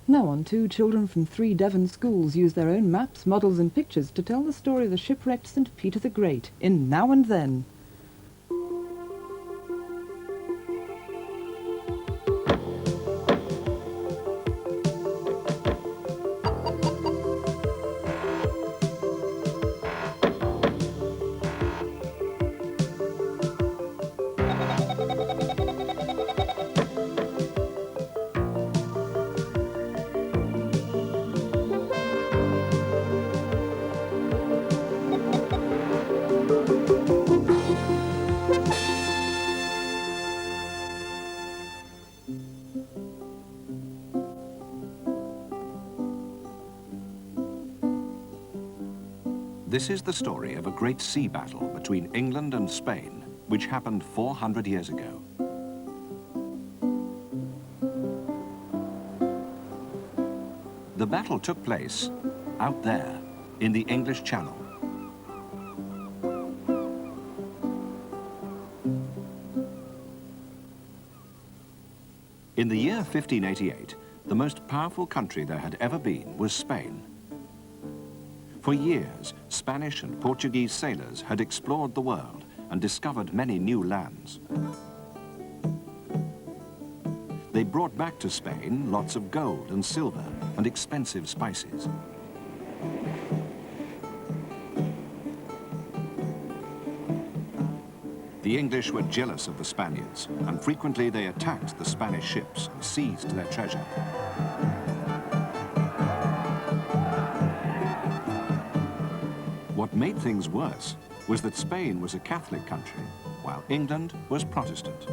Now on to children from 3 Devon schools use their own maps, models and pictures to tell the story of the shipwrecked St. Peter the Great in Now and Then. This is the story of a great sea battle between England and Spain, which happened 400 years ago. The battle took place out there in the English Channel. In the year 1588, the most powerful country there had ever been was Spain. For years, Spanish and Portuguese sailors had explored the world and discovered many new lands. They brought back to Spain lots of gold and silver and expensive spices. The English were jealous of the Spaniards, and frequently they attacked the Spanish ships and seized their treasure. What made things worse was that Spain was a Catholic country, while England was Protestant.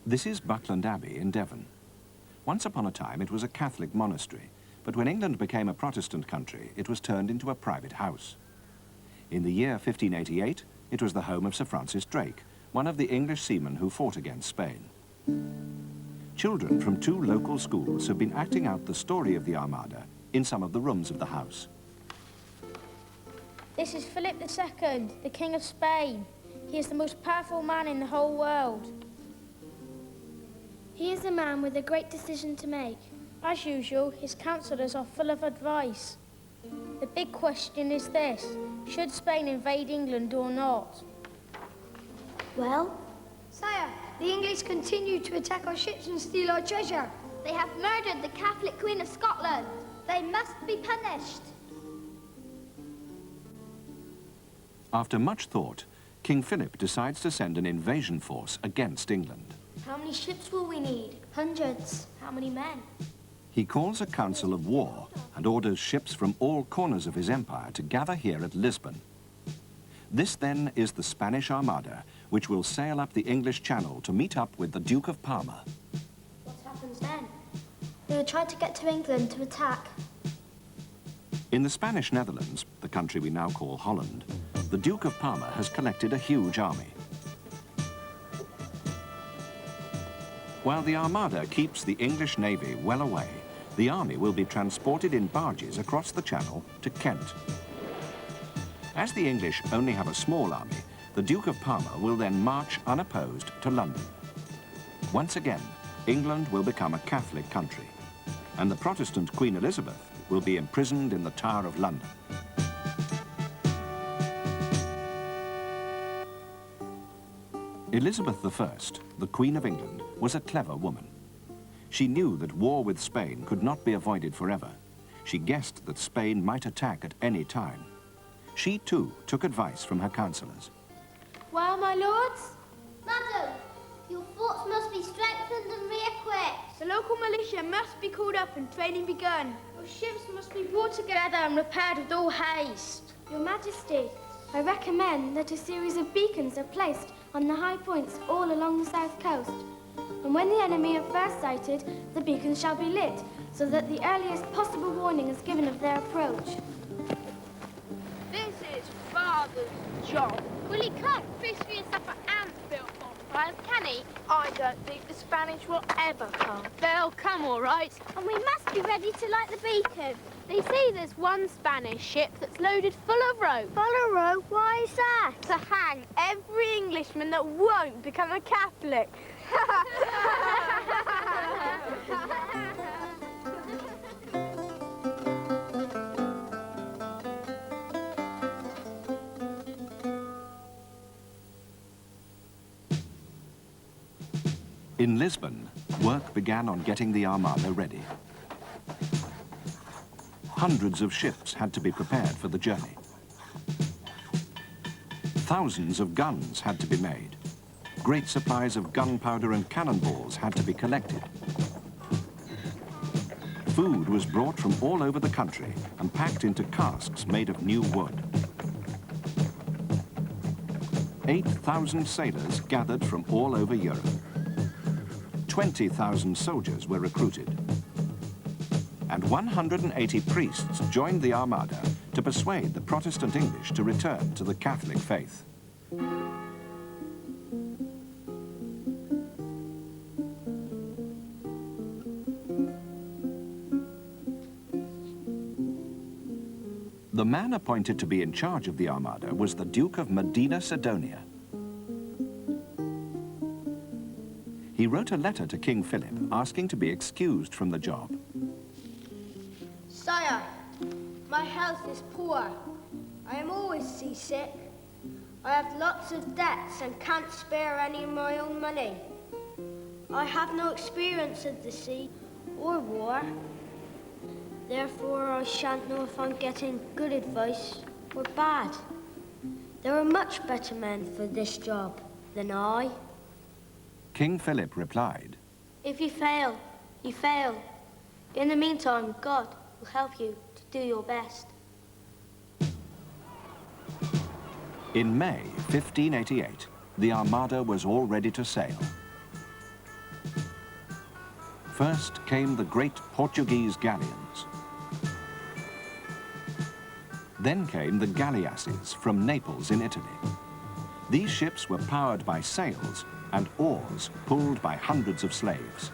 This is Buckland Abbey in Devon. Once upon a time it was a Catholic monastery, but when England became a Protestant country, it was turned into a private house. In the year 1588, it was the home of Sir Francis Drake, one of the English seamen who fought against Spain. Children from 2 local schools have been acting out the story of the Armada in some of the rooms of the house. This is Philip II, the King of Spain. He is the most powerful man in the whole world. He is a man with a great decision to make. As usual, his councillors are full of advice. The big question is this: should Spain invade England or not? Well? Sire, the English continue to attack our ships and steal our treasure. They have murdered the Catholic Queen of Scotland. They must be punished. After much thought, King Philip decides to send an invasion force against England. How many ships will we need? Hundreds. How many men? He calls a council of war and orders ships from all corners of his empire to gather here at Lisbon. This then is the Spanish Armada, which will sail up the English Channel to meet up with the Duke of Parma. What happens then? They will try to get to England to attack. In the Spanish Netherlands, the country we now call Holland, the Duke of Parma has collected a huge army. While the Armada keeps the English Navy well away, the army will be transported in barges across the Channel to Kent. As the English only have a small army, the Duke of Parma will then march unopposed to London. Once again, England will become a Catholic country, and the Protestant Queen Elizabeth will be imprisoned in the Tower of London. Elizabeth I, the Queen of England, was a clever woman. She knew that war with Spain could not be avoided forever. She guessed that Spain might attack at any time. She, too, took advice from her councillors. Well, my lords? Madam, your forts must be strengthened and re-equipped. The local militia must be called up and training begun. Your ships must be brought Together and repaired with all haste. Your Majesty, I recommend that a series of beacons are placed on the high points all along the south coast. And when the enemy are first sighted, the beacons shall be lit, so that the earliest possible warning is given of their approach. This is Father's job. Will he cook fish for your supper and build bombs? Well, Kenny, I don't think the Spanish will ever come. They'll come, all right. And we must be ready to light the beacon. They say there's one Spanish ship that's loaded full of rope. Full of rope? Why is that? To hang every Englishman that won't become a Catholic. In Lisbon, work began on getting the Armada ready. Hundreds of ships had to be prepared for the journey. Thousands of guns had to be made. Great supplies of gunpowder and cannonballs had to be collected. Food was brought from all over the country and packed into casks made of new wood. 8,000 sailors gathered from all over Europe. 20,000 soldiers were recruited. And 180 priests joined the Armada to persuade the Protestant English to return to the Catholic faith. The man appointed to be in charge of the Armada was the Duke of Medina Sidonia. He wrote a letter to King Philip asking to be excused from the job. Sire, my health is poor. I am always seasick. I have lots of debts and can't spare any of my own money. I have no experience of the sea or war. Therefore, I shan't know if I'm getting good advice or bad. There are much better men for this job than I. King Philip replied, If you fail, you fail. In the meantime, God will help you to do your best. In May 1588, the Armada was all ready to sail. First came the great Portuguese galleons. Then came the galleasses from Naples in Italy. These ships were powered by sails and oars pulled by hundreds of slaves.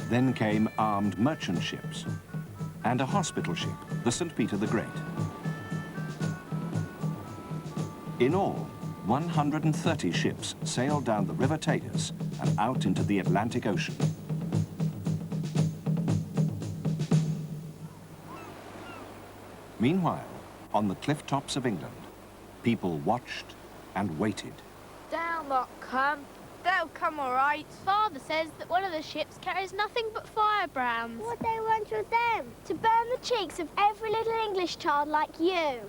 Then came armed merchant ships and a hospital ship, the St. Peter the Great. In all, 130 ships sailed down the River Tagus and out into the Atlantic Ocean. Meanwhile, on the cliff tops of England, people watched and waited. They'll not come. They'll come, all right. Father says that one of the ships carries nothing but firebrands. What they want with them? To burn the cheeks of every little English child like you.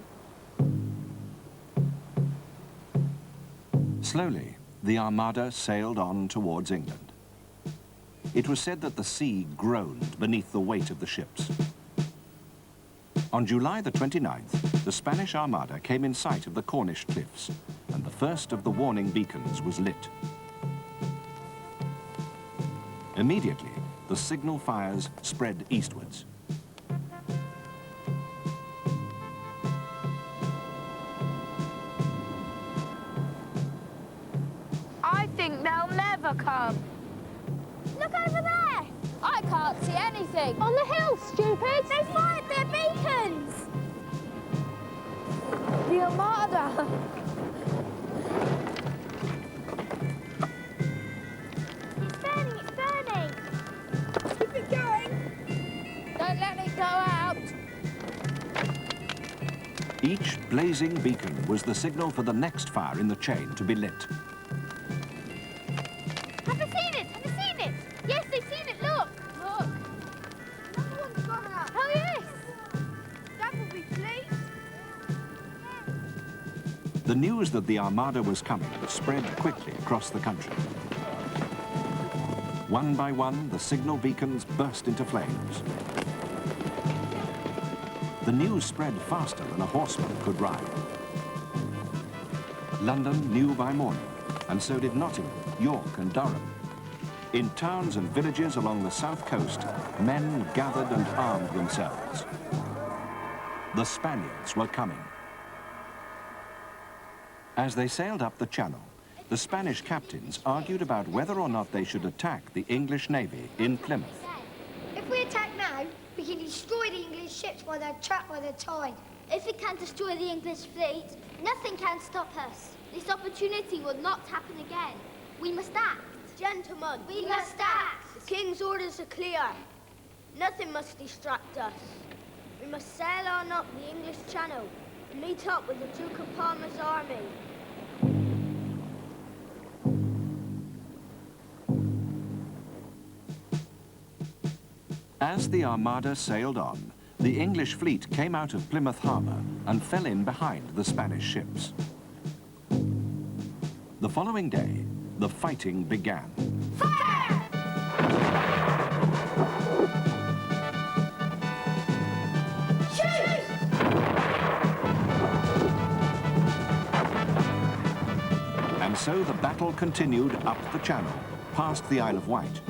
Slowly, the Armada sailed on towards England. It was said that the sea groaned beneath the weight of the ships. On July the 29th, the Spanish Armada came in sight of the Cornish cliffs, and the first of the warning beacons was lit. Immediately, the signal fires spread eastwards. I think they'll never come. Look over there! I can't see anything. On the hill, stupid! They fired their beacons! The Armada. It's burning, it's burning! Keep it going. Don't let it go out. Each blazing beacon was the signal for the next fire in the chain to be lit. Have they seen it? Have they seen it? Yes, they've seen it, look! Look. Another one's gone up. Oh, yes! That will be pleased. The news that the Armada was coming spread quickly across the country. One by one, the signal beacons burst into flames. The news spread faster than a horseman could ride. London knew by morning, and so did Nottingham, York and Durham. In towns and villages along the south coast, men gathered and armed themselves. The Spaniards were coming. As they sailed up the channel, the Spanish captains argued about whether or not they should attack the English navy in Plymouth. If we attack now, we can destroy the English ships while they're trapped by the tide. If we can destroy the English fleet, nothing can stop us. This opportunity will not happen again. We must act. Gentlemen, We must act. the King's orders are clear. Nothing must distract us. We must sail on up the English Channel and meet up with the Duke of Parma's army. As the Armada sailed on, the English fleet came out of Plymouth Harbour and fell in behind the Spanish ships. The following day, the fighting began. And so the battle continued up the channel, past the Isle of Wight.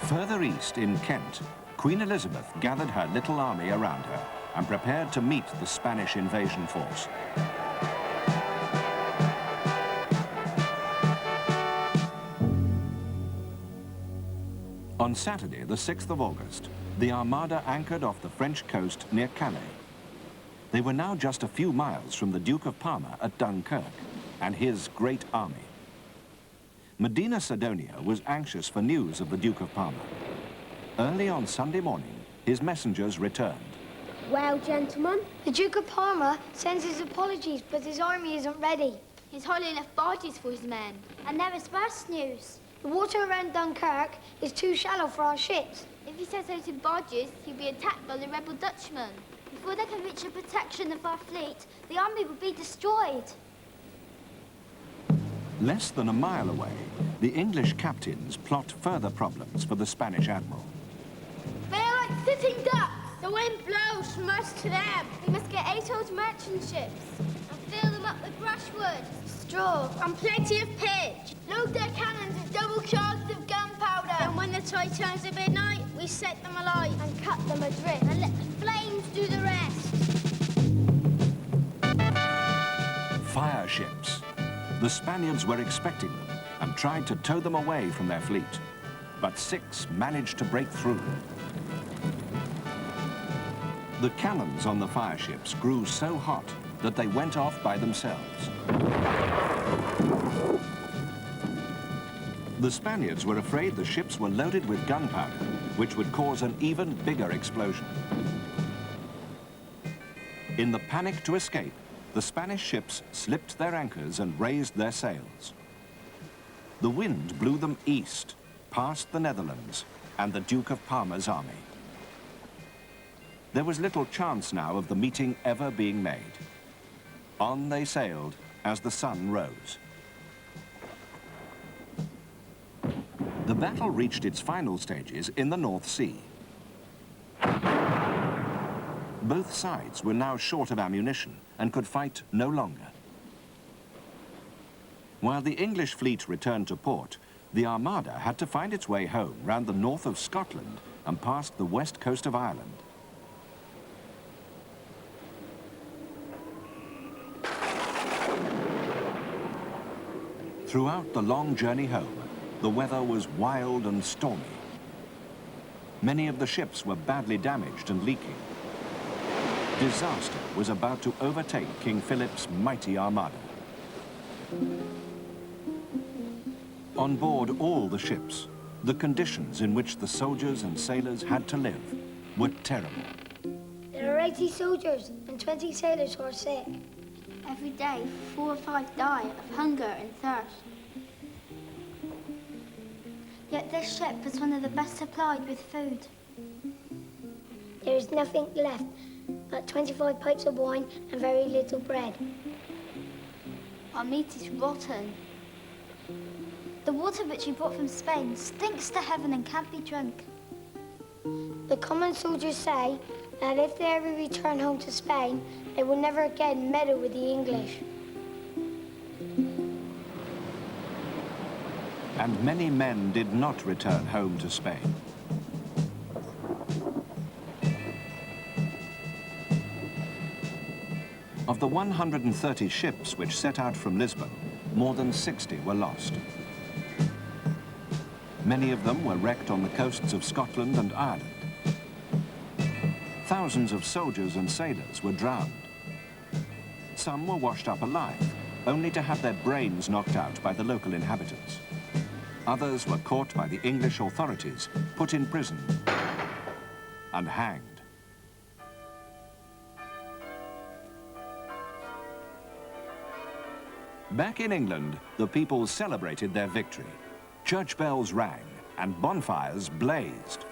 Further east in Kent, Queen Elizabeth gathered her little army around her and prepared to meet the Spanish invasion force. On Saturday, the 6th of August, the Armada anchored off the French coast near Calais. They were now just a few miles from the Duke of Parma at Dunkirk and his great army. Medina Sidonia was anxious for news of the Duke of Parma. Early on Sunday morning, his messengers returned. Well, gentlemen, the Duke of Parma sends his apologies, but his army isn't ready. He's hardly enough barges for his men. And there is worse news. The water around Dunkirk is too shallow for our ships. If he sets out in barges, he'll be attacked by the rebel Dutchmen. Before they can reach the protection of our fleet, the army will be destroyed. Less than a mile away, the English captains plot further problems for the Spanish admiral. They are like sitting ducks. The wind blows most to them. We must get 8 old merchant ships and fill them up with brushwood, Straw and plenty of pitch. Load their cannons with double charges of gunpowder. And when the tide turns to midnight, we set them alight and cut them adrift, and let the flames do the rest. Fire ships. The Spaniards were expecting them and tried to tow them away from their fleet, but 6 managed to break through. The cannons on the fire ships grew so hot that they went off by themselves. The Spaniards were afraid the ships were loaded with gunpowder, which would cause an even bigger explosion. In the panic to escape, the Spanish ships slipped their anchors and raised their sails. The wind blew them east, past the Netherlands and the Duke of Parma's army. There was little chance now of the meeting ever being made. On they sailed as the sun rose. The battle reached its final stages in the North Sea. Both sides were now short of ammunition and could fight no longer. While the English fleet returned to port, the Armada had to find its way home round the north of Scotland and past the west coast of Ireland. Throughout the long journey home, the weather was wild and stormy. Many of the ships were badly damaged and leaking. Disaster was about to overtake King Philip's mighty Armada. On board all the ships, the conditions in which the soldiers and sailors had to live were terrible. There are 80 soldiers and 20 sailors who are sick. Every day, 4 or 5 die of hunger and thirst. Yet this ship was one of the best supplied with food. There is nothing left but 25 pipes of wine and very little bread. Our meat is rotten. The water which we brought from Spain stinks to heaven and can't be drunk. The common soldiers say that if they ever return home to Spain, they will never again meddle with the English. And many men did not return home to Spain. Of the 130 ships which set out from Lisbon, more than 60 were lost. Many of them were wrecked on the coasts of Scotland and Ireland. Thousands of soldiers and sailors were drowned. Some were washed up alive, only to have their brains knocked out by the local inhabitants. Others were caught by the English authorities, put in prison, and hanged. Back in England, the people celebrated their victory. Church bells rang and bonfires blazed.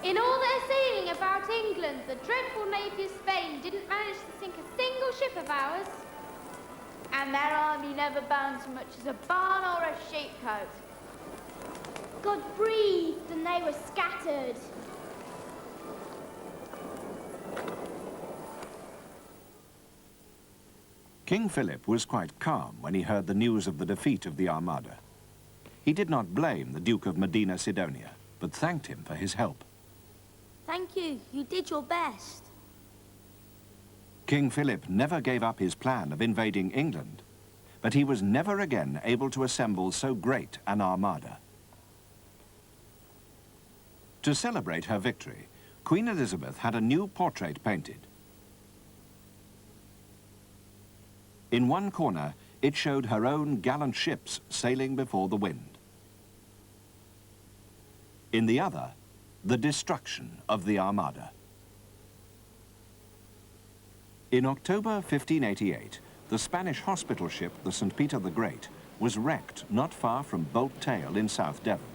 In all their saying about England, the dreadful navy of Spain didn't manage to sink a single ship of ours. And their army never bound so much as a barn or a sheepcote. God breathed and they were scattered. King Philip was quite calm when he heard the news of the defeat of the Armada. He did not blame the Duke of Medina Sidonia, but thanked him for his help. Thank you. You did your best. King Philip never gave up his plan of invading England, but he was never again able to assemble so great an armada. To celebrate her victory, Queen Elizabeth had a new portrait painted. In one corner, it showed her own gallant ships sailing before the wind. In the other, the destruction of the Armada. In October 1588, the Spanish hospital ship, the St. Peter the Great, was wrecked not far from Bolt Tail in South Devon.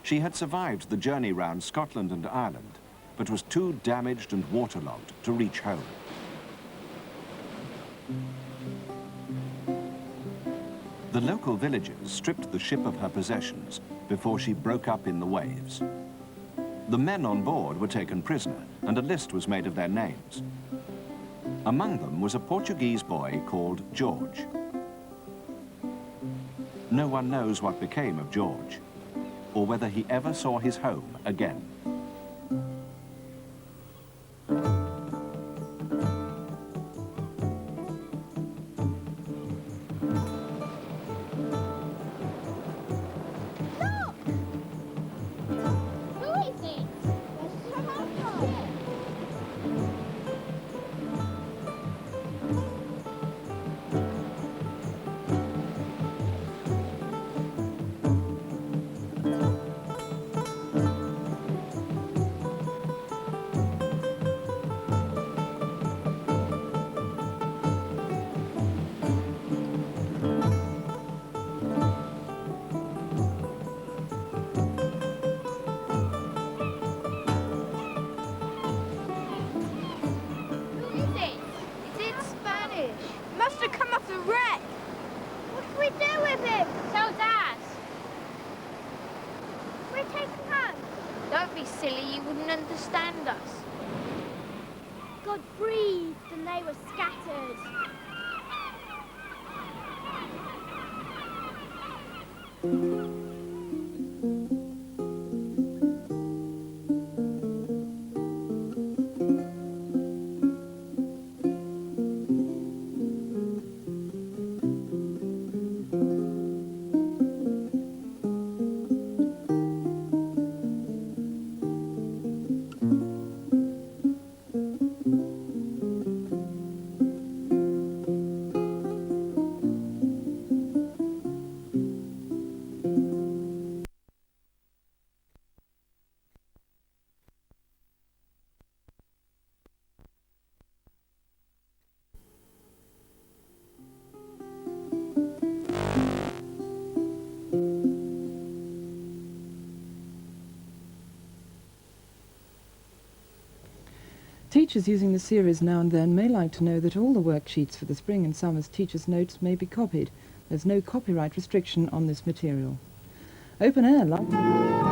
She had survived the journey round Scotland and Ireland, but was too damaged and waterlogged to reach home. The local villagers stripped the ship of her possessions before she broke up in the waves. The men on board were taken prisoner, and a list was made of their names. Among them was a Portuguese boy called George. No one knows what became of George, or whether he ever saw his home again. Don't be silly, you wouldn't understand us. God breathed and they were scattered. Teachers using the series now and then may like to know that all the worksheets for the spring and summer's teachers' notes may be copied. There's no copyright restriction on this material. Open air, like...